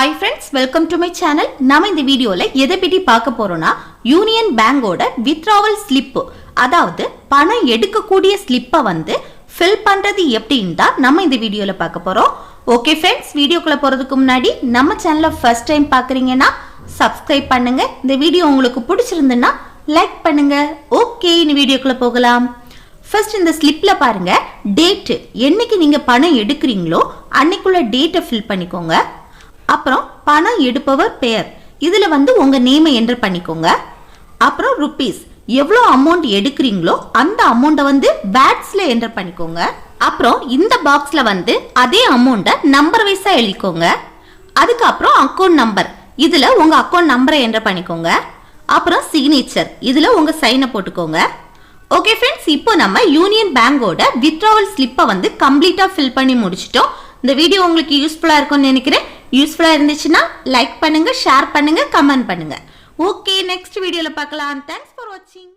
Hi friends, welcome to my channel. நாம இந்த வீடியோல எதை பத்தி பார்க்க போறோம்னா யூனியன் பேங்கோட withdrawal slip, அதாவது பணம் எடுக்கக்கூடிய ஸ்லிப்பை வந்து ஃபில் பண்றது எப்படின்னு தான் நம்ம இந்த வீடியோல பார்க்க போறோம். ஓகே ஃப்ரெண்ட்ஸ், வீடியோக்குள்ள போறதுக்கு முன்னாடி நம்ம சேனலை ஃபர்ஸ்ட் டைம் பார்க்கறீங்கன்னா சப்ஸ்கிரைப் பண்ணுங்க. இந்த வீடியோ உங்களுக்கு பிடிச்சிருந்ததுன்னா லைக் பண்ணுங்க. ஓகே, இந்த வீடியோக்குள்ள போகலாம். ஃபர்ஸ்ட் இந்த ஸ்லிப்ல பாருங்க, டேட் என்னைக்கு நீங்க பணம் எடுக்கிறீங்களோ அன்னைக்குள்ள டேட்டை ஃபில் பண்ணிக்கோங்க. அப்புறம் பணம் எடுப்பவர் பெயர், இதுல வந்து உங்க நேமை என்டர் பண்ணிக்கோங்க. அப்புறம் ருபீஸ், எவ்வளோ அமௌண்ட் எடுக்கிறீங்களோ அந்த அமௌண்ட்டை வந்து வேட்ஸ்ல என்டர் பண்ணிக்கோங்க. அப்புறம் இந்த பாக்ஸ்ல வந்து அதே அமௌண்ட்டை நம்பர் வைஸா எழுதிக்கோங்க. அதுக்கப்புறம் அக்கௌண்ட் நம்பர், இதுல உங்க அக்கௌண்ட் நம்பரை என்டர் பண்ணிக்கோங்க. அப்புறம் சிக்னேச்சர், இதுல உங்க சைனை போட்டுக்கோங்க. ஓகே ஃப்ரெண்ட்ஸ், இப்போ நம்ம யூனியன் பேங்கோட வித்ட்ராவல் ஸ்லிப்பை வந்து கம்ப்ளீட்டா ஃபில் பண்ணி முடிச்சிட்டோம். இந்த வீடியோ உங்களுக்கு யூஸ்ஃபுல்லா இருக்கும்னு நினைக்கிறேன். யூஸ்ஃபுல்லா இருந்துச்சுன்னா லைக் பண்ணுங்க, ஷேர் பண்ணுங்க, கமெண்ட் பண்ணுங்க. ஓகே, நெக்ஸ்ட் வீடியோல பார்க்கலாம். தேங்க்ஸ் ஃபார் வாட்சிங்.